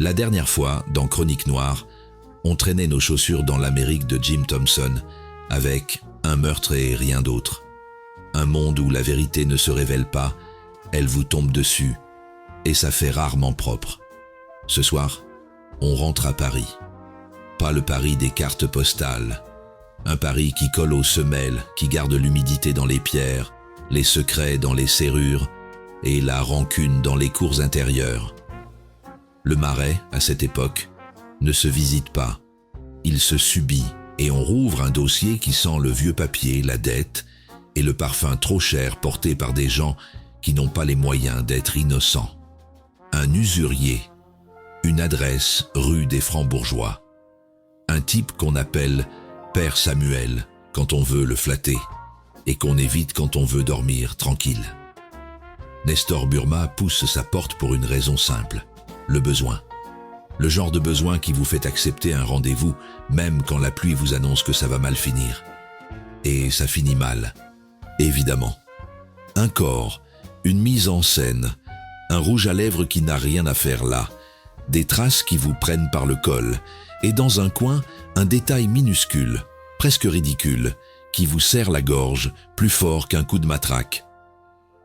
La dernière fois, dans Chronique Noire, on traînait nos chaussures dans l'Amérique de Jim Thompson avec un meurtre et rien d'autre. Un monde où la vérité ne se révèle pas, elle vous tombe dessus, et ça fait rarement propre. Ce soir, on rentre à Paris. Pas le Paris des cartes postales. Un Paris qui colle aux semelles, qui garde l'humidité dans les pierres, les secrets dans les serrures et la rancune dans les cours intérieures. Le Marais, à cette époque, ne se visite pas. Il se subit et on rouvre un dossier qui sent le vieux papier, la dette et le parfum trop cher porté par des gens qui n'ont pas les moyens d'être innocents. Un usurier, une adresse rue des Francs-Bourgeois. Un type qu'on appelle Père Samuel quand on veut le flatter et qu'on évite quand on veut dormir tranquille. Nestor Burma pousse sa porte pour une raison simple, le besoin. Le genre de besoin qui vous fait accepter un rendez-vous même quand la pluie vous annonce que ça va mal finir. Et ça finit mal, évidemment. Un corps, une mise en scène, un rouge à lèvres qui n'a rien à faire là, des traces qui vous prennent par le col, et dans un coin, un détail minuscule, presque ridicule, qui vous serre la gorge plus fort qu'un coup de matraque.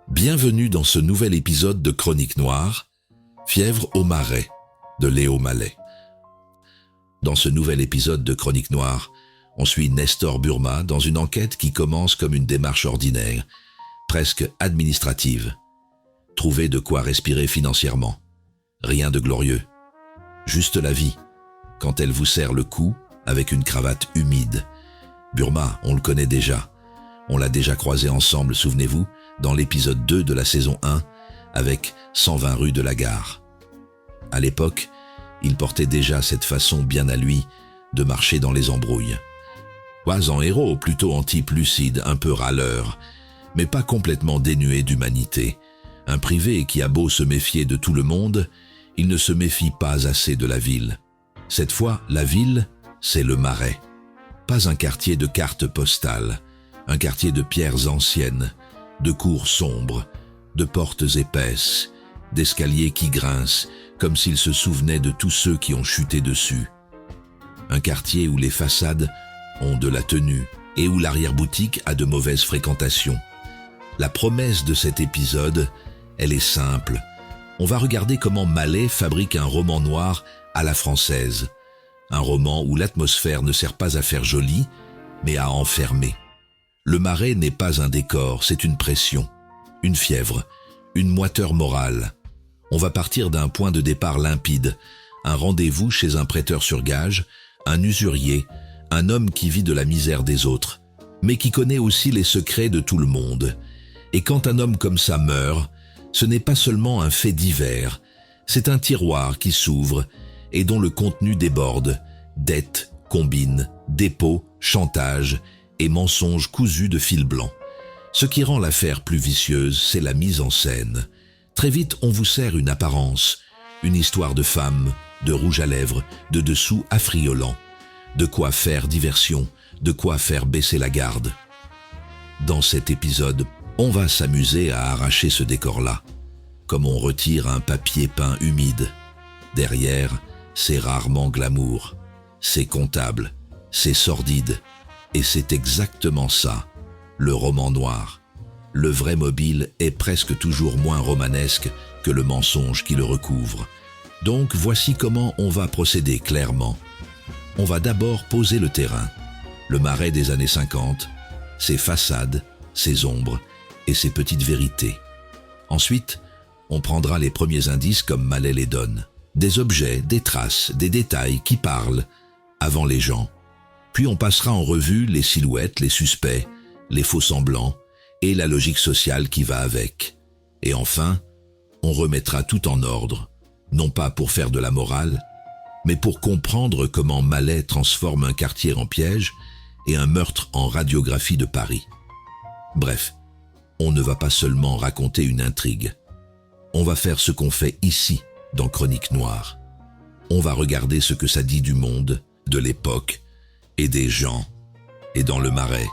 Bienvenue dans ce nouvel épisode de Chronique Noire, Fièvre au Marais, de Léo Mallet. Dans ce nouvel épisode de Chronique Noire, on suit Nestor Burma dans une enquête qui commence comme une démarche ordinaire, presque administrative. Trouver de quoi respirer financièrement. Rien de glorieux. Juste la vie, quand elle vous serre le cou avec une cravate humide. Burma, on le connaît déjà. On l'a déjà croisé ensemble, souvenez-vous, dans l'épisode 2 de la saison 1, avec 120 rue de la Gare. À l'époque, il portait déjà cette façon bien à lui de marcher dans les embrouilles. Pas en héros, plutôt en type lucide, un peu râleur, mais pas complètement dénué d'humanité. Un privé qui a beau se méfier de tout le monde, il ne se méfie pas assez de la ville. Cette fois, la ville, c'est le Marais. Pas un quartier de cartes postales, un quartier de pierres anciennes, de cours sombres, de portes épaisses, d'escaliers qui grincent, comme s'il se souvenait de tous ceux qui ont chuté dessus. Un quartier où les façades ont de la tenue et où l'arrière-boutique a de mauvaises fréquentations. La promesse de cet épisode, elle est simple. On va regarder comment Mallet fabrique un roman noir à la française. Un roman où l'atmosphère ne sert pas à faire joli, mais à enfermer. Le Marais n'est pas un décor, c'est une pression, une fièvre, une moiteur morale. On va partir d'un point de départ limpide, un rendez-vous chez un prêteur sur gage, un usurier, un homme qui vit de la misère des autres, mais qui connaît aussi les secrets de tout le monde. Et quand un homme comme ça meurt, ce n'est pas seulement un fait divers, c'est un tiroir qui s'ouvre et dont le contenu déborde, dettes, combines, dépôts, chantage et mensonges cousus de fil blanc. Ce qui rend l'affaire plus vicieuse, c'est la mise en scène. Très vite, on vous sert une apparence, une histoire de femme, de rouge à lèvres, de dessous affriolant, de quoi faire diversion, de quoi faire baisser la garde. Dans cet épisode, on va s'amuser à arracher ce décor-là, comme on retire un papier peint humide. Derrière, c'est rarement glamour, c'est comptable, c'est sordide, et c'est exactement ça, le roman noir. Le vrai mobile est presque toujours moins romanesque que le mensonge qui le recouvre. Donc voici comment on va procéder clairement. On va d'abord poser le terrain, le Marais des années 50, ses façades, ses ombres et ses petites vérités. Ensuite, on prendra les premiers indices comme Mallet les donne. Des objets, des traces, des détails qui parlent avant les gens. Puis on passera en revue les silhouettes, les suspects, les faux-semblants et la logique sociale qui va avec. Et enfin, on remettra tout en ordre, non pas pour faire de la morale, mais pour comprendre comment Mallet transforme un quartier en piège et un meurtre en radiographie de Paris. Bref, on ne va pas seulement raconter une intrigue. On va faire ce qu'on fait ici, dans Chronique Noire. On va regarder ce que ça dit du monde, de l'époque et des gens. Et dans le Marais,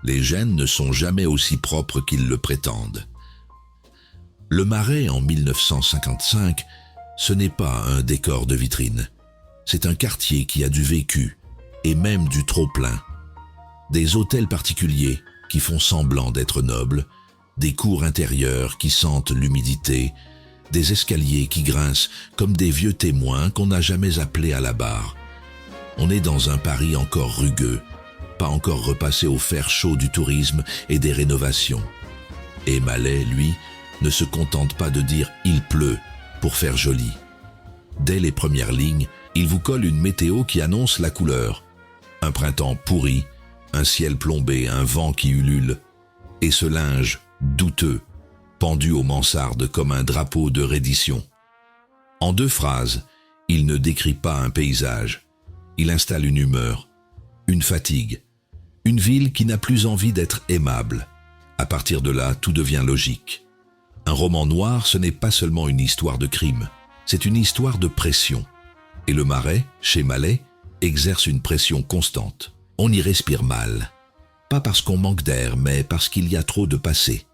les gènes ne sont jamais aussi propres qu'ils le prétendent. Le Marais, en 1955, ce n'est pas un décor de vitrine. C'est un quartier qui a du vécu, et même du trop-plein. Des hôtels particuliers qui font semblant d'être nobles, des cours intérieures qui sentent l'humidité, des escaliers qui grincent comme des vieux témoins qu'on n'a jamais appelés à la barre. On est dans un Paris encore rugueux, pas encore repassé au fer chaud du tourisme et des rénovations. Et Mallet, lui, ne se contente pas de dire « il pleut » pour faire joli. Dès les premières lignes, il vous colle une météo qui annonce la couleur. Un printemps pourri, un ciel plombé, un vent qui ulule, et ce linge douteux, pendu aux mansardes comme un drapeau de reddition. En 2 phrases, il ne décrit pas un paysage. Il installe une humeur, une fatigue, une ville qui n'a plus envie d'être aimable. À partir de là, tout devient logique. Un roman noir, ce n'est pas seulement une histoire de crime, c'est une histoire de pression. Et le Marais, chez Mallet, exerce une pression constante. On y respire mal. Pas parce qu'on manque d'air, mais parce qu'il y a trop de passé.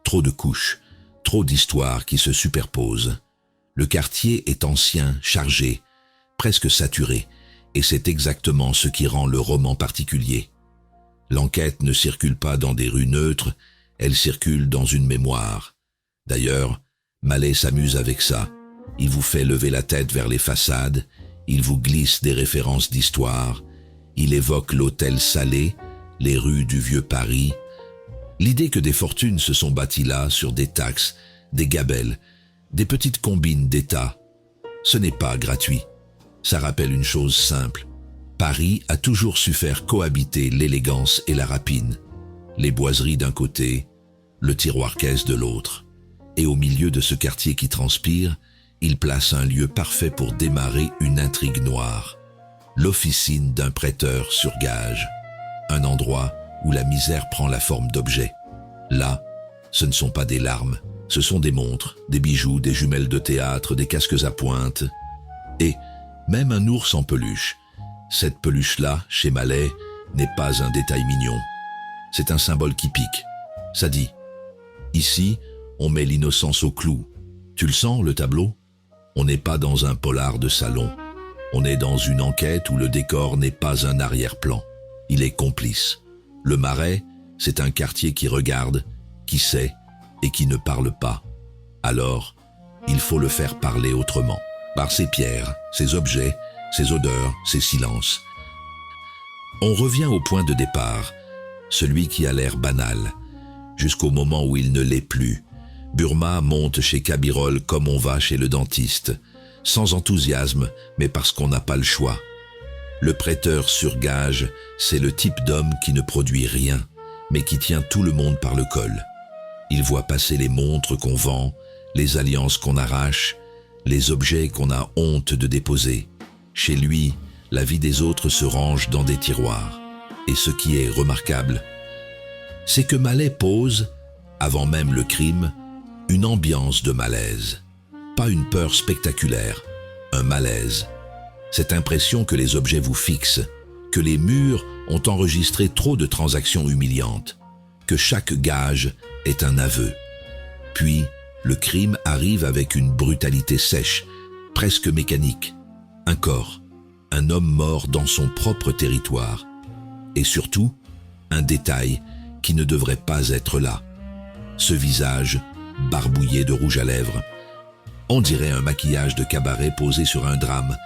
Trop de couches, trop d'histoires qui se superposent. Le quartier est ancien, chargé, presque saturé, et c'est exactement ce qui rend le roman particulier. L'enquête ne circule pas dans des rues neutres, elle circule dans une mémoire. D'ailleurs, Mallet s'amuse avec ça. Il vous fait lever la tête vers les façades, il vous glisse des références d'histoire, il évoque l'hôtel Salé, les rues du vieux Paris. L'idée que des fortunes se sont bâties là sur des taxes, des gabelles, des petites combines d'État, ce n'est pas gratuit. Ça rappelle une chose simple. Paris a toujours su faire cohabiter l'élégance et la rapine. Les boiseries d'un côté, le tiroir-caisse de l'autre. Et au milieu de ce quartier qui transpire, il place un lieu parfait pour démarrer une intrigue noire. L'officine d'un prêteur sur gage. Un endroit où la misère prend la forme d'objets. Là, ce ne sont pas des larmes, ce sont des montres, des bijoux, des jumelles de théâtre, des casques à pointe. Et même un ours en peluche. Cette peluche-là, chez Mallet, n'est pas un détail mignon. C'est un symbole qui pique. Ça dit, ici, on met l'innocence au clou. Tu le sens, le tableau? On n'est pas dans un polar de salon. On est dans une enquête où le décor n'est pas un arrière-plan. Il est complice. Le Marais, c'est un quartier qui regarde, qui sait et qui ne parle pas. Alors, il faut le faire parler autrement. Par ses pierres, ses objets, ses odeurs, ses silences. On revient au point de départ, celui qui a l'air banal, jusqu'au moment où il ne l'est plus. Burma monte chez Cabirol comme on va chez le dentiste, sans enthousiasme, mais parce qu'on n'a pas le choix. Le prêteur sur gage, c'est le type d'homme qui ne produit rien, mais qui tient tout le monde par le col. Il voit passer les montres qu'on vend, les alliances qu'on arrache, les objets qu'on a honte de déposer. Chez lui, la vie des autres se range dans des tiroirs. Et ce qui est remarquable, c'est que Mallet pose, avant même le crime, une ambiance de malaise. Pas une peur spectaculaire, un malaise. Cette impression que les objets vous fixent, que les murs ont enregistré trop de transactions humiliantes, que chaque gage est un aveu. Puis, le crime arrive avec une brutalité sèche, presque mécanique. Un corps, un homme mort dans son propre territoire. Et surtout, un détail qui ne devrait pas être là. Ce visage, barbouillé de rouge à lèvres. On dirait un maquillage de cabaret posé sur un drame,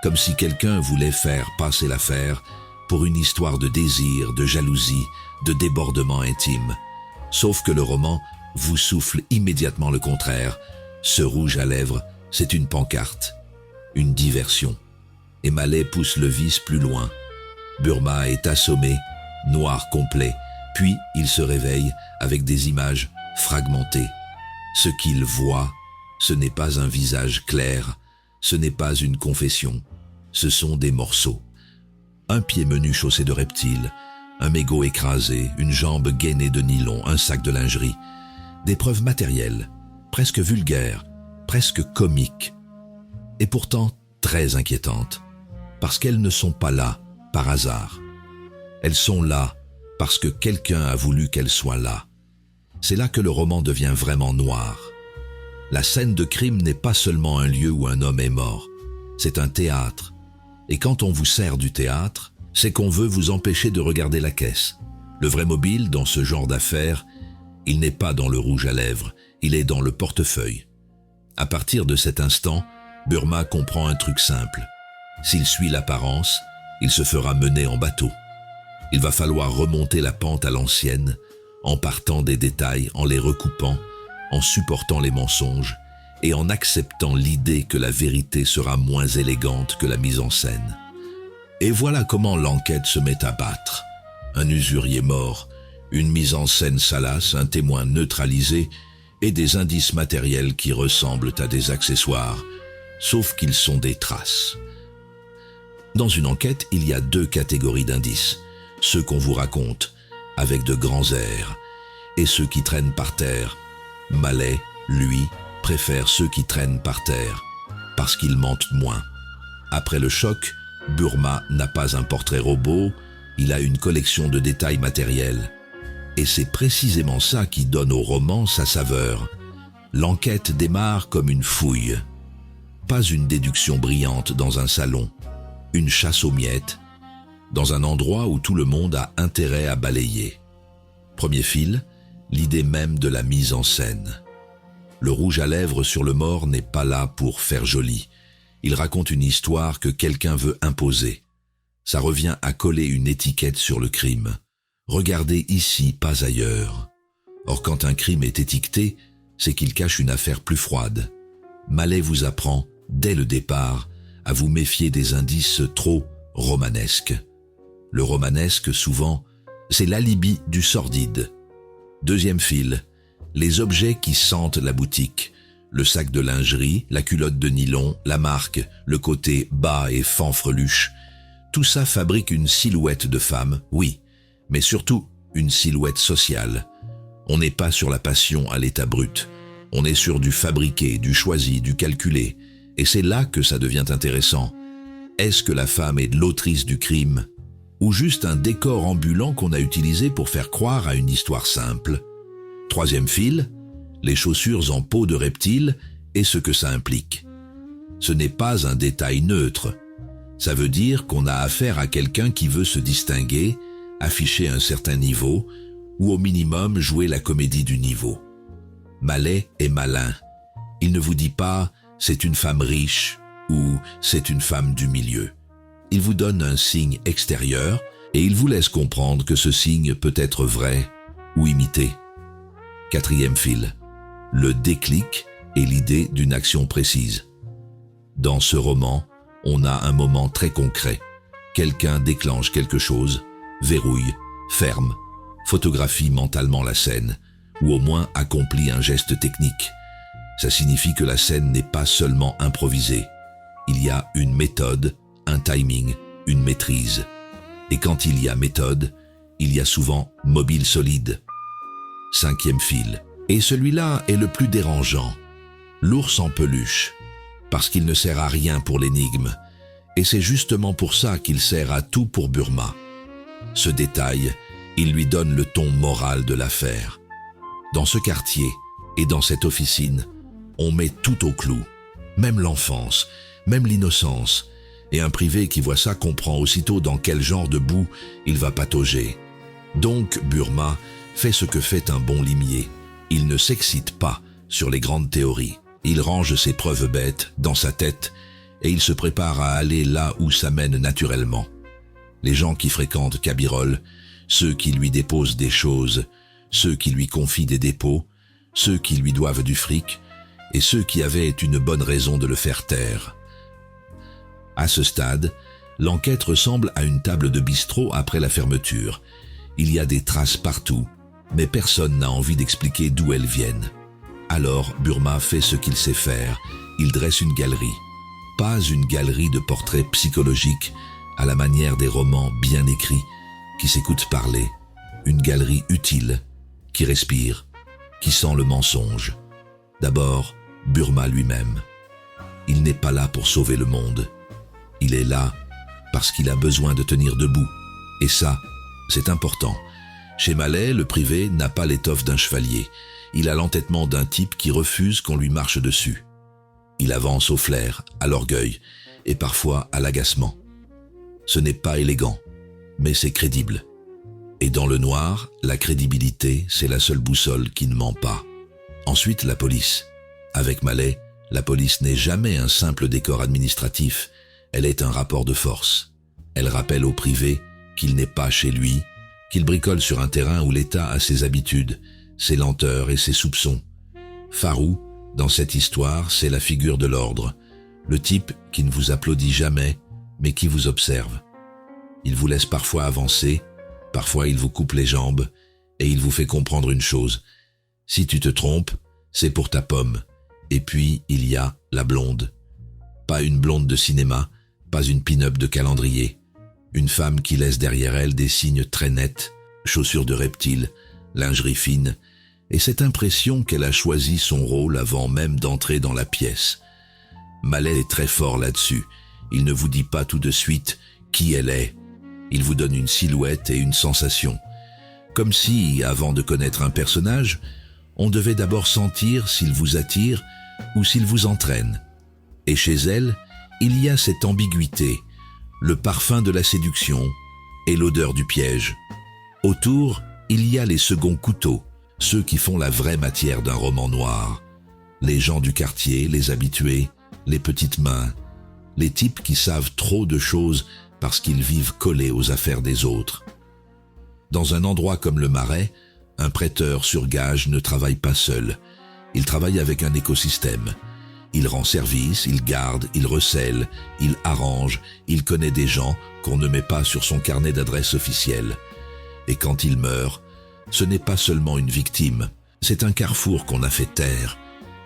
comme si quelqu'un voulait faire passer l'affaire pour une histoire de désir, de jalousie, de débordement intime. Sauf que le roman vous souffle immédiatement le contraire. Ce rouge à lèvres, c'est une pancarte, une diversion. Et Mallet pousse le vice plus loin. Burma est assommé, noir complet, puis il se réveille avec des images fragmentées. Ce qu'il voit, ce n'est pas un visage clair, ce n'est pas une confession, ce sont des morceaux. Un pied menu chaussé de reptiles, un mégot écrasé, une jambe gainée de nylon, un sac de lingerie. Des preuves matérielles, presque vulgaires, presque comiques, et pourtant très inquiétantes, parce qu'elles ne sont pas là par hasard. Elles sont là parce que quelqu'un a voulu qu'elles soient là. C'est là que le roman devient vraiment noir. La scène de crime n'est pas seulement un lieu où un homme est mort, c'est un théâtre. Et quand on vous sert du théâtre, c'est qu'on veut vous empêcher de regarder la caisse. Le vrai mobile dans ce genre d'affaires, il n'est pas dans le rouge à lèvres, il est dans le portefeuille. À partir de cet instant, Burma comprend un truc simple. S'il suit l'apparence, il se fera mener en bateau. Il va falloir remonter la pente à l'ancienne, en partant des détails, en les recoupant, en supportant les mensonges et en acceptant l'idée que la vérité sera moins élégante que la mise en scène. Et voilà comment l'enquête se met à battre. Un usurier mort, une mise en scène salace, un témoin neutralisé et des indices matériels qui ressemblent à des accessoires, sauf qu'ils sont des traces. Dans une enquête, il y a 2 catégories d'indices. Ceux qu'on vous raconte, avec de grands airs, et ceux qui traînent par terre. Mallet, lui, préfère ceux qui traînent par terre, parce qu'ils mentent moins. Après le choc, Burma n'a pas un portrait robot, il a une collection de détails matériels. Et c'est précisément ça qui donne au roman sa saveur. L'enquête démarre comme une fouille. Pas une déduction brillante dans un salon, une chasse aux miettes, dans un endroit où tout le monde a intérêt à balayer. Premier fil, l'idée même de la mise en scène. Le rouge à lèvres sur le mort n'est pas là pour faire joli. Il raconte une histoire que quelqu'un veut imposer. Ça revient à coller une étiquette sur le crime. Regardez ici, pas ailleurs. Or, quand un crime est étiqueté, c'est qu'il cache une affaire plus froide. Mallet vous apprend, dès le départ, à vous méfier des indices trop romanesques. Le romanesque, souvent, c'est l'alibi du sordide. Deuxième fil, les objets qui sentent la boutique. Le sac de lingerie, la culotte de nylon, la marque, le côté bas et fanfreluche. Tout ça fabrique une silhouette de femme, oui, mais surtout une silhouette sociale. On n'est pas sur la passion à l'état brut. On est sur du fabriqué, du choisi, du calculé. Et c'est là que ça devient intéressant. Est-ce que la femme est l'autrice du crime ou juste un décor ambulant qu'on a utilisé pour faire croire à une histoire simple? Troisième fil, les chaussures en peau de reptile et ce que ça implique. Ce n'est pas un détail neutre. Ça veut dire qu'on a affaire à quelqu'un qui veut se distinguer, afficher un certain niveau, ou au minimum jouer la comédie du niveau. Mallet est malin. Il ne vous dit pas « c'est une femme riche » ou « c'est une femme du milieu ». Il vous donne un signe extérieur et il vous laisse comprendre que ce signe peut être vrai ou imité. Quatrième fil, le déclic et l'idée d'une action précise. Dans ce roman, on a un moment très concret. Quelqu'un déclenche quelque chose, verrouille, ferme, photographie mentalement la scène, ou au moins accomplit un geste technique. Ça signifie que la scène n'est pas seulement improvisée. Il y a une méthode, un timing, une maîtrise. Et quand il y a méthode, il y a souvent mobile solide. Cinquième fil. Et celui-là est le plus dérangeant. L'ours en peluche. Parce qu'il ne sert à rien pour l'énigme. Et c'est justement pour ça qu'il sert à tout pour Burma. Ce détail, il lui donne le ton moral de l'affaire. Dans ce quartier et dans cette officine, on met tout au clou. Même l'enfance, même l'innocence. Et un privé qui voit ça comprend aussitôt dans quel genre de boue il va patauger. Donc Burma fait ce que fait un bon limier. Il ne s'excite pas sur les grandes théories. Il range ses preuves bêtes dans sa tête et il se prépare à aller là où ça mène naturellement. Les gens qui fréquentent Cabirol, ceux qui lui déposent des choses, ceux qui lui confient des dépôts, ceux qui lui doivent du fric et ceux qui avaient une bonne raison de le faire taire. À ce stade, l'enquête ressemble à une table de bistrot après la fermeture. Il y a des traces partout, mais personne n'a envie d'expliquer d'où elles viennent. Alors Burma fait ce qu'il sait faire, il dresse une galerie. Pas une galerie de portraits psychologiques à la manière des romans bien écrits qui s'écoutent parler. Une galerie utile, qui respire, qui sent le mensonge. D'abord, Burma lui-même. Il n'est pas là pour sauver le monde. Il est là parce qu'il a besoin de tenir debout. Et ça, c'est important. Chez Mallet, le privé n'a pas l'étoffe d'un chevalier. Il a l'entêtement d'un type qui refuse qu'on lui marche dessus. Il avance au flair, à l'orgueil et parfois à l'agacement. Ce n'est pas élégant, mais c'est crédible. Et dans le noir, la crédibilité, c'est la seule boussole qui ne ment pas. Ensuite, la police. Avec Mallet, la police n'est jamais un simple décor administratif, elle est un rapport de force. Elle rappelle au privé qu'il n'est pas chez lui, qu'il bricole sur un terrain où l'État a ses habitudes, ses lenteurs et ses soupçons. Farou, dans cette histoire, c'est la figure de l'ordre, le type qui ne vous applaudit jamais, mais qui vous observe. Il vous laisse parfois avancer, parfois il vous coupe les jambes, et il vous fait comprendre une chose. Si tu te trompes, c'est pour ta pomme. Et puis, il y a la blonde. Pas une blonde de cinéma, pas une pin-up de calendrier. Une femme qui laisse derrière elle des signes très nets, chaussures de reptile, lingerie fine, et cette impression qu'elle a choisi son rôle avant même d'entrer dans la pièce. Mallet est très fort là-dessus. Il ne vous dit pas tout de suite qui elle est. Il vous donne une silhouette et une sensation. Comme si, avant de connaître un personnage, on devait d'abord sentir s'il vous attire ou s'il vous entraîne. Et chez elle, il y a cette ambiguïté, le parfum de la séduction et l'odeur du piège. Autour, il y a les seconds couteaux, ceux qui font la vraie matière d'un roman noir. Les gens du quartier, les habitués, les petites mains, les types qui savent trop de choses parce qu'ils vivent collés aux affaires des autres. Dans un endroit comme le Marais, un prêteur sur gage ne travaille pas seul. Il travaille avec un écosystème. Il rend service, il garde, il recèle, il arrange, il connaît des gens qu'on ne met pas sur son carnet d'adresse officiel. Et quand il meurt, ce n'est pas seulement une victime, c'est un carrefour qu'on a fait taire.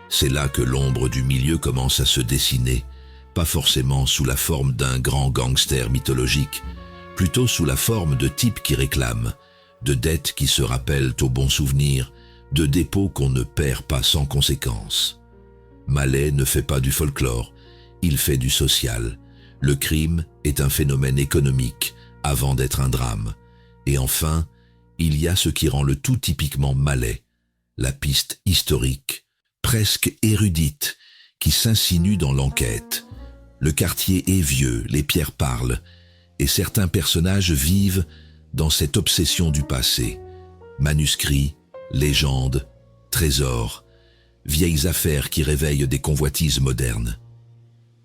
C'est là que l'ombre du milieu commence à se dessiner, pas forcément sous la forme d'un grand gangster mythologique, plutôt sous la forme de types qui réclament, de dettes qui se rappellent aux bons souvenirs, de dépôts qu'on ne perd pas sans conséquence. Mallet ne fait pas du folklore, il fait du social. Le crime est un phénomène économique avant d'être un drame. Et enfin, il y a ce qui rend le tout typiquement Mallet, la piste historique, presque érudite, qui s'insinue dans l'enquête. Le quartier est vieux, les pierres parlent, et certains personnages vivent dans cette obsession du passé. Manuscrits, légendes, trésors, vieilles affaires qui réveillent des convoitises modernes.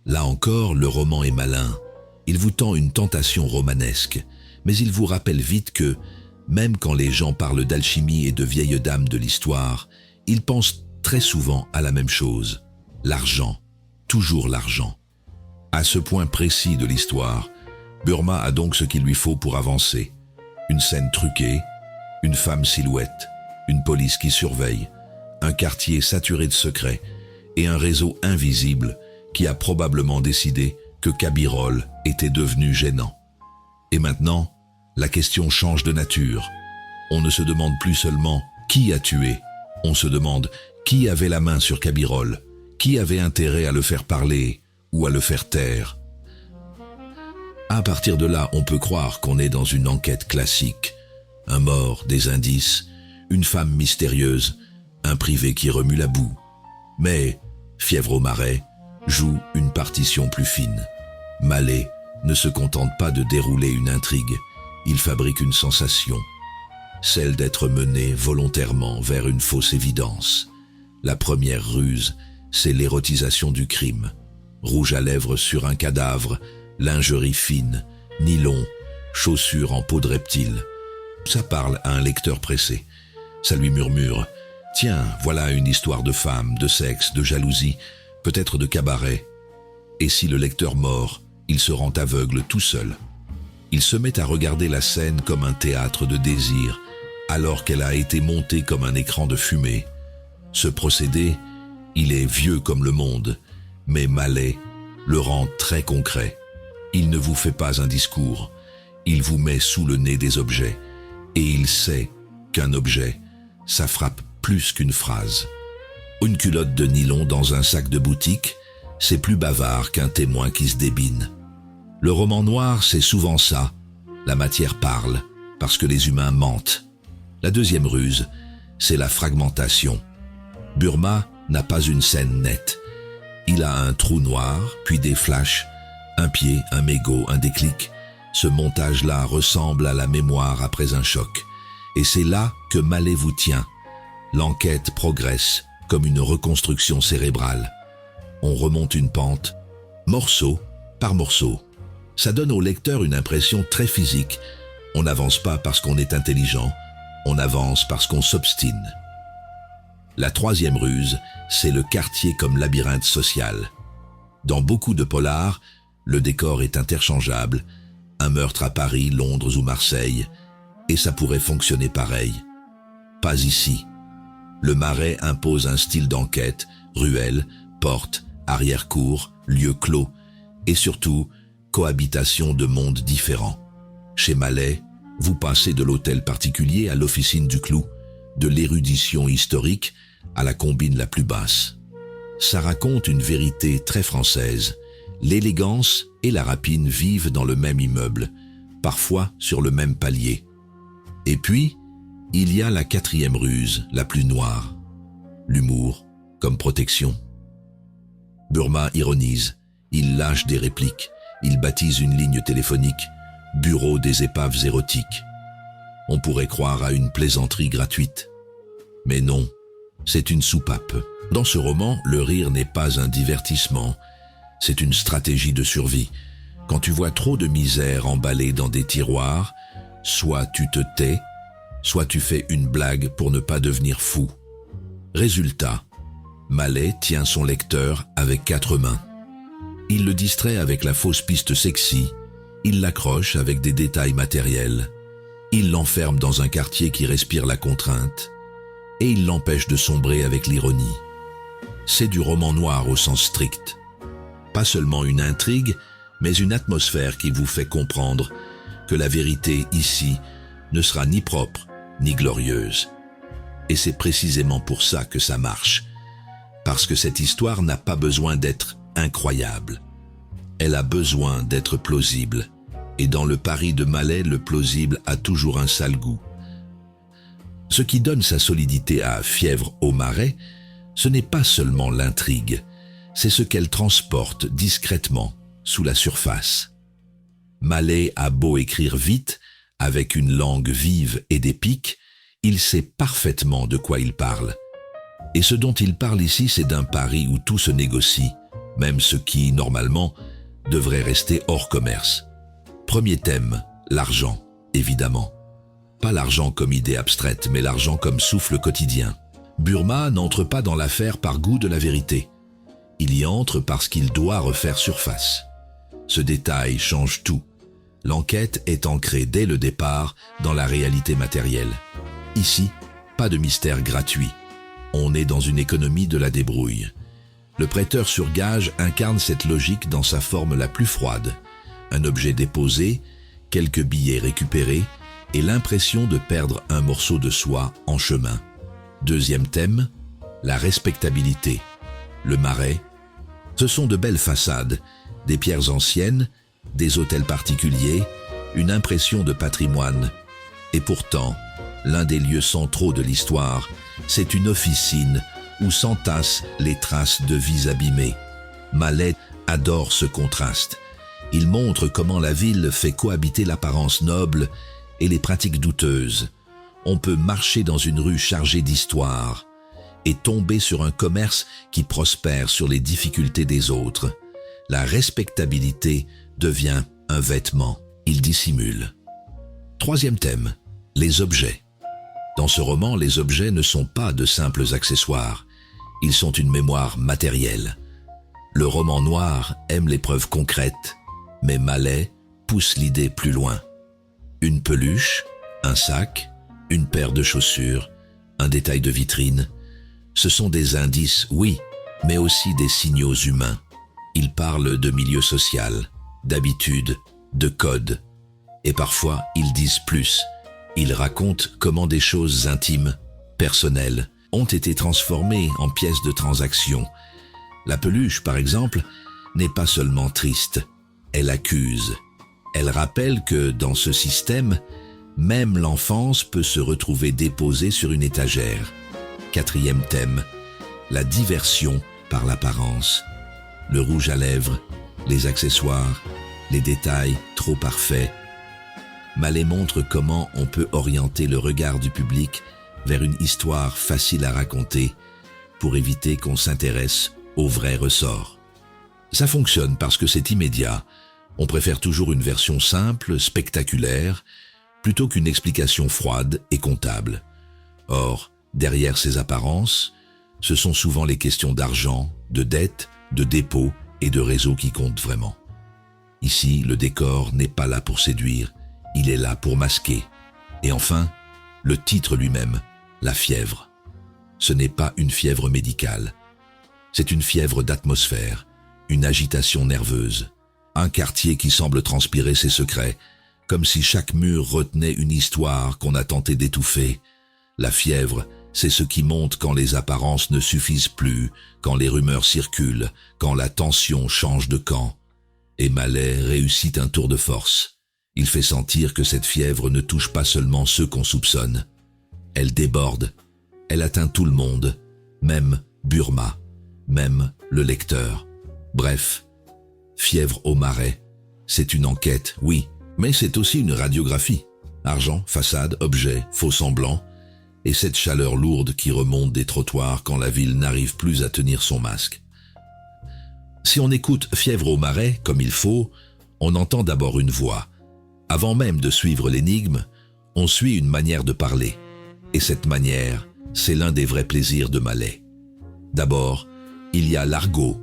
Là encore, le roman est malin. Il vous tend une tentation romanesque, mais il vous rappelle vite que, même quand les gens parlent d'alchimie et de vieilles dames de l'histoire, ils pensent très souvent à la même chose, l'argent, toujours l'argent. À ce point précis de l'histoire, Burma a donc ce qu'il lui faut pour avancer. Une scène truquée, une femme silhouette, une police qui surveille, un quartier saturé de secrets et un réseau invisible qui a probablement décidé que Cabirol était devenu gênant. Et maintenant, la question change de nature. On ne se demande plus seulement qui a tué, on se demande qui avait la main sur Cabirol, qui avait intérêt à le faire parler ou à le faire taire. À partir de là, on peut croire qu'on est dans une enquête classique. Un mort, des indices, une femme mystérieuse, un privé qui remue la boue. Mais Fièvre au Marais joue une partition plus fine. Mallet ne se contente pas de dérouler une intrigue, il fabrique une sensation, celle d'être mené volontairement vers une fausse évidence. La première ruse, c'est l'érotisation du crime. Rouge à lèvres sur un cadavre, lingerie fine, nylon, chaussures en peau de reptile. Ça parle à un lecteur pressé. Ça lui murmure « Tiens, voilà une histoire de femme, de sexe, de jalousie, peut-être de cabaret. » Et si le lecteur mord, il se rend aveugle tout seul. Il se met à regarder la scène comme un théâtre de désir, alors qu'elle a été montée comme un écran de fumée. Ce procédé, il est vieux comme le monde, mais Mallet le rend très concret. Il ne vous fait pas un discours, il vous met sous le nez des objets, et il sait qu'un objet, ça frappe plus qu'une phrase. Une culotte de nylon dans un sac de boutique, c'est plus bavard qu'un témoin qui se débine. Le roman noir, c'est souvent ça. La matière parle, parce que les humains mentent. La deuxième ruse, c'est la fragmentation. Burma n'a pas une scène nette. Il a un trou noir, puis des flashs, un pied, un mégot, un déclic. Ce montage-là ressemble à la mémoire après un choc. Et c'est là que Mallet vous tient. L'enquête progresse comme une reconstruction cérébrale. On remonte une pente, morceau par morceau. Ça donne au lecteur une impression très physique. On n'avance pas parce qu'on est intelligent, on avance parce qu'on s'obstine. La troisième ruse, c'est le quartier comme labyrinthe social. Dans beaucoup de polars, le décor est interchangeable. Un meurtre à Paris, Londres ou Marseille, et ça pourrait fonctionner pareil. Pas ici. Le Marais impose un style d'enquête, ruelles, portes, arrière-cour, lieux clos, et surtout, cohabitation de mondes différents. Chez Mallet, vous passez de l'hôtel particulier à l'officine du clou, de l'érudition historique à la combine la plus basse. Ça raconte une vérité très française. L'élégance et la rapine vivent dans le même immeuble, parfois sur le même palier. Et puis, il y a la quatrième ruse, la plus noire. L'humour comme protection. Burma ironise, il lâche des répliques, il baptise une ligne téléphonique, bureau des épaves érotiques. On pourrait croire à une plaisanterie gratuite. Mais non, c'est une soupape. Dans ce roman, le rire n'est pas un divertissement, c'est une stratégie de survie. Quand tu vois trop de misère emballée dans des tiroirs, soit tu te tais, soit tu fais une blague pour ne pas devenir fou. Résultat, Mallet tient son lecteur avec 4 mains. Il le distrait avec la fausse piste sexy, il l'accroche avec des détails matériels, il l'enferme dans un quartier qui respire la contrainte, et il l'empêche de sombrer avec l'ironie. C'est du roman noir au sens strict. Pas seulement une intrigue, mais une atmosphère qui vous fait comprendre que la vérité ici ne sera ni propre ni glorieuse. Et c'est précisément pour ça que ça marche. Parce que cette histoire n'a pas besoin d'être incroyable. Elle a besoin d'être plausible. Et dans le pari de Mallet, le plausible a toujours un sale goût. Ce qui donne sa solidité à Fièvre au Marais, ce n'est pas seulement l'intrigue, c'est ce qu'elle transporte discrètement sous la surface. Mallet a beau écrire vite, avec une langue vive et des pics, il sait parfaitement de quoi il parle. Et ce dont il parle ici, c'est d'un pari où tout se négocie, même ce qui, normalement, devrait rester hors commerce. Premier thème, l'argent, évidemment. Pas l'argent comme idée abstraite, mais l'argent comme souffle quotidien. Burma n'entre pas dans l'affaire par goût de la vérité. Il y entre parce qu'il doit refaire surface. Ce détail change tout. L'enquête est ancrée dès le départ dans la réalité matérielle. Ici, pas de mystère gratuit. On est dans une économie de la débrouille. Le prêteur sur gage incarne cette logique dans sa forme la plus froide. Un objet déposé, quelques billets récupérés et l'impression de perdre un morceau de soi en chemin. Deuxième thème, la respectabilité. Le Marais, ce sont de belles façades, des pierres anciennes, des hôtels particuliers, une impression de patrimoine. Et pourtant, l'un des lieux centraux de l'histoire, c'est une officine où s'entassent les traces de vies abîmées. Mallet adore ce contraste. Il montre comment la ville fait cohabiter l'apparence noble et les pratiques douteuses. On peut marcher dans une rue chargée d'histoire et tomber sur un commerce qui prospère sur les difficultés des autres. La respectabilité devient un vêtement. Il dissimule. Troisième thème, les objets. Dans ce roman, les objets ne sont pas de simples accessoires. Ils sont une mémoire matérielle. Le roman noir aime les preuves concrètes, mais Mallet pousse l'idée plus loin. Une peluche, un sac, une paire de chaussures, un détail de vitrine. Ce sont des indices, oui, mais aussi des signaux humains. Ils parlent de milieu social, d'habitude, de code. Et parfois, ils disent plus. Ils racontent comment des choses intimes, personnelles, ont été transformées en pièces de transaction. La peluche, par exemple, n'est pas seulement triste, elle accuse. Elle rappelle que, dans ce système, Même l'enfance peut se retrouver déposée sur une étagère. 4e thème, la diversion par l'apparence. Le rouge à lèvres, les accessoires, les détails trop parfaits. Mallet montre comment on peut orienter le regard du public vers une histoire facile à raconter pour éviter qu'on s'intéresse au vrai ressort. Ça fonctionne parce que c'est immédiat. On préfère toujours une version simple, spectaculaire, plutôt qu'une explication froide et comptable. Or, derrière ces apparences, ce sont souvent les questions d'argent, de dette, de dépôt et de réseau qui comptent vraiment. Ici, le décor n'est pas là pour séduire, il est là pour masquer. Et enfin, le titre lui-même, la fièvre. Ce n'est pas une fièvre médicale. C'est une fièvre d'atmosphère, une agitation nerveuse, un quartier qui semble transpirer ses secrets, comme si chaque mur retenait une histoire qu'on a tenté d'étouffer. La fièvre, c'est ce qui monte quand les apparences ne suffisent plus, quand les rumeurs circulent, quand la tension change de camp. Et Mallet réussit un tour de force. Il fait sentir que cette fièvre ne touche pas seulement ceux qu'on soupçonne. Elle déborde, elle atteint tout le monde, même Burma, même le lecteur. Bref, Fièvre au Marais, c'est une enquête, oui, mais c'est aussi une radiographie. Argent, façade, objets, faux semblants, et cette chaleur lourde qui remonte des trottoirs quand la ville n'arrive plus à tenir son masque. Si on écoute Fièvre au Marais comme il faut, on entend d'abord une voix. Avant même de suivre l'énigme, on suit une manière de parler. Et cette manière, c'est l'un des vrais plaisirs de Mallet. D'abord, il y a l'argot,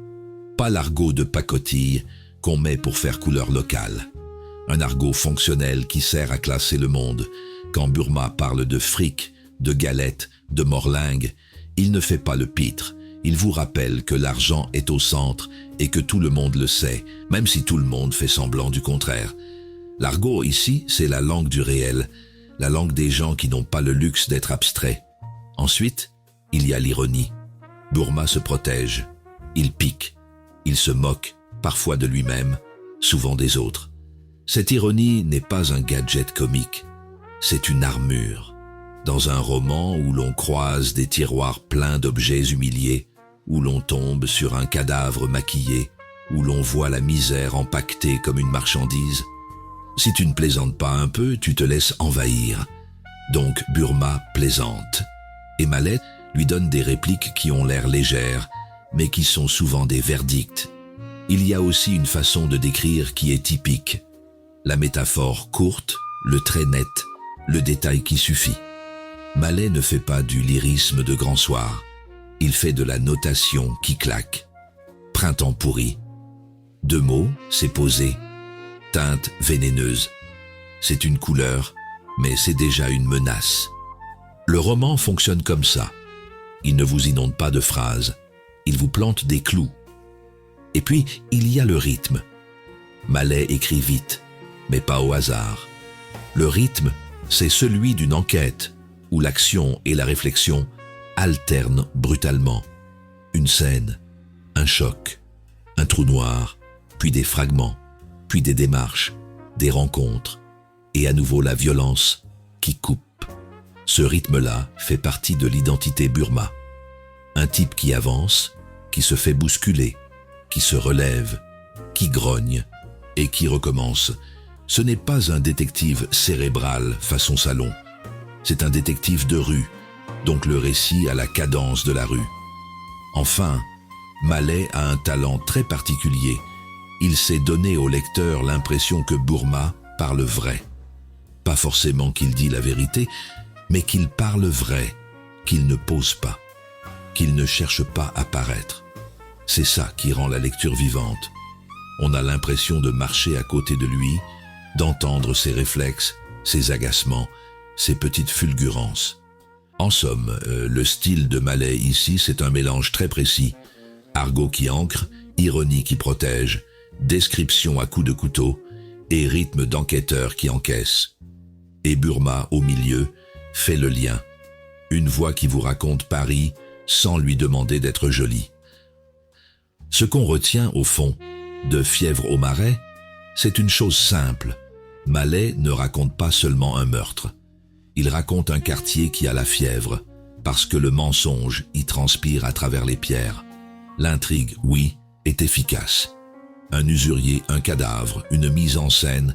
pas l'argot de pacotille qu'on met pour faire couleur locale. Un argot fonctionnel qui sert à classer le monde. Quand Burma parle de fric, de galettes, de morlingue, il ne fait pas le pitre. Il vous rappelle que l'argent est au centre et que tout le monde le sait, même si tout le monde fait semblant du contraire. L'argot ici, c'est la langue du réel, la langue des gens qui n'ont pas le luxe d'être abstraits. Ensuite, il y a l'ironie. Burma se protège, il pique, il se moque, parfois de lui-même, souvent des autres. Cette ironie n'est pas un gadget comique, c'est une armure. Dans un roman où l'on croise des tiroirs pleins d'objets humiliés, où l'on tombe sur un cadavre maquillé, où l'on voit la misère empaquetée comme une marchandise, si tu ne plaisantes pas un peu, tu te laisses envahir. Donc Burma plaisante. Et Mallet lui donne des répliques qui ont l'air légères, mais qui sont souvent des verdicts. Il y a aussi une façon de décrire qui est typique. La métaphore courte, le trait net, le détail qui suffit. Mallet ne fait pas du lyrisme de grand soir. Il fait de la notation qui claque. Printemps pourri. 2 mots, c'est posé. Teinte vénéneuse. C'est une couleur, mais c'est déjà une menace. Le roman fonctionne comme ça. Il ne vous inonde pas de phrases. Il vous plante des clous. Et puis, il y a le rythme. Mallet écrit vite, mais pas au hasard. Le rythme, c'est celui d'une enquête, où l'action et la réflexion alternent brutalement. Une scène, un choc, un trou noir, puis des fragments, puis des démarches, des rencontres, et à nouveau la violence qui coupe. Ce rythme-là fait partie de l'identité Burma. Un type qui avance, qui se fait bousculer, qui se relève, qui grogne et qui recommence. Ce n'est pas un détective cérébral façon salon. C'est un détective de rue, donc le récit a la cadence de la rue. Enfin, Mallet a un talent très particulier. Il sait donner au lecteur l'impression que Burma parle vrai. Pas forcément qu'il dit la vérité, mais qu'il parle vrai, qu'il ne pose pas, qu'il ne cherche pas à paraître. C'est ça qui rend la lecture vivante. On a l'impression de marcher à côté de lui, d'entendre ses réflexes, ses agacements, ses petites fulgurances. En somme, le style de Mallet ici, c'est un mélange très précis. Argot qui ancre, ironie qui protège, description à coups de couteau et rythme d'enquêteur qui encaisse. Et Burma, au milieu, fait le lien. Une voix qui vous raconte Paris sans lui demander d'être jolie. Ce qu'on retient, au fond, de Fièvre au Marais, c'est une chose simple. Mallet ne raconte pas seulement un meurtre. Il raconte un quartier qui a la fièvre, parce que le mensonge y transpire à travers les pierres. L'intrigue, oui, est efficace. Un usurier, un cadavre, une mise en scène,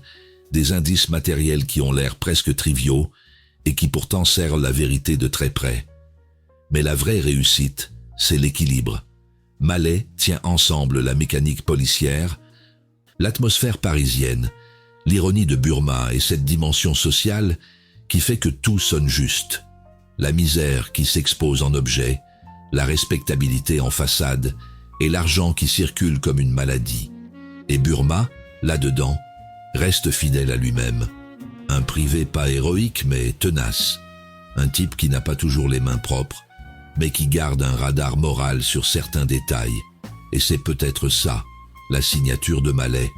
des indices matériels qui ont l'air presque triviaux et qui pourtant serrent la vérité de très près. Mais la vraie réussite, c'est l'équilibre. Mallet tient ensemble la mécanique policière, l'atmosphère parisienne, l'ironie de Burma et cette dimension sociale qui fait que tout sonne juste. La misère qui s'expose en objet, la respectabilité en façade et l'argent qui circule comme une maladie. Et Burma, là-dedans, reste fidèle à lui-même. Un privé pas héroïque mais tenace. Un type qui n'a pas toujours les mains propres, mais qui garde un radar moral sur certains détails. Et c'est peut-être ça, la signature de Mallet.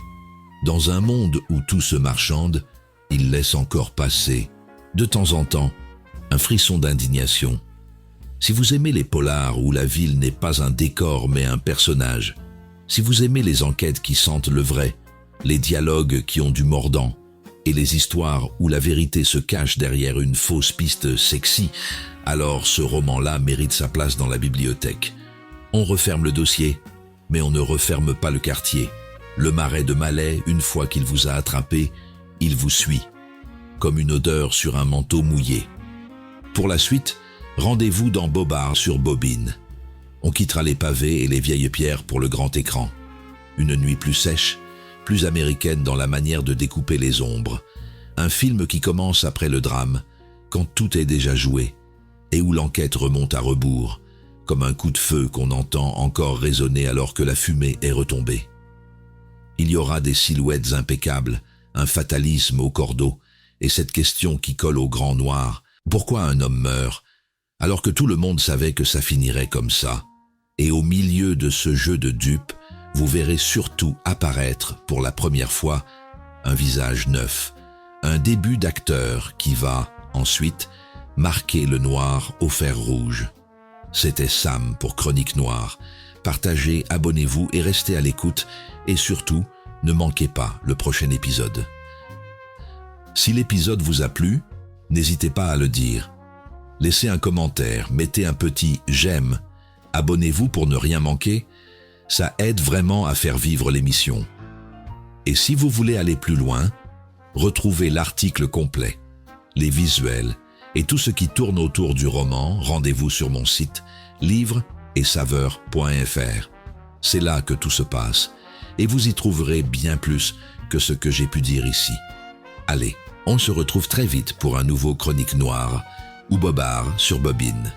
Dans un monde où tout se marchande, il laisse encore passer, de temps en temps, un frisson d'indignation. Si vous aimez les polars où la ville n'est pas un décor mais un personnage, si vous aimez les enquêtes qui sentent le vrai, les dialogues qui ont du mordant, et les histoires où la vérité se cache derrière une fausse piste sexy, alors ce roman-là mérite sa place dans la bibliothèque. On referme le dossier, mais on ne referme pas le quartier. Le marais de Mallet, une fois qu'il vous a attrapé, il vous suit, comme une odeur sur un manteau mouillé. Pour la suite, rendez-vous dans Bobard sur Bobine. On quittera les pavés et les vieilles pierres pour le grand écran. Une nuit plus sèche, plus américaine dans la manière de découper les ombres. Un film qui commence après le drame, quand tout est déjà joué, et où l'enquête remonte à rebours, comme un coup de feu qu'on entend encore résonner alors que la fumée est retombée. Il y aura des silhouettes impeccables, un fatalisme au cordeau, et cette question qui colle au grand noir, pourquoi un homme meurt, alors que tout le monde savait que ça finirait comme ça. Et au milieu de ce jeu de dupes, vous verrez surtout apparaître, pour la première fois, un visage neuf, un début d'acteur qui va, ensuite, marquer le noir au fer rouge. C'était Sam pour Chronique Noire. Partagez, abonnez-vous et restez à l'écoute, et surtout, ne manquez pas le prochain épisode. Si l'épisode vous a plu, n'hésitez pas à le dire. Laissez un commentaire, mettez un petit « j'aime », abonnez-vous pour ne rien manquer, ça aide vraiment à faire vivre l'émission. Et si vous voulez aller plus loin, retrouvez l'article complet, les visuels et tout ce qui tourne autour du roman, rendez-vous sur mon site livres-et-saveurs.fr. C'est là que tout se passe, et vous y trouverez bien plus que ce que j'ai pu dire ici. Allez, on se retrouve très vite pour un nouveau Chronique Noire ou Bobard sur Bobine.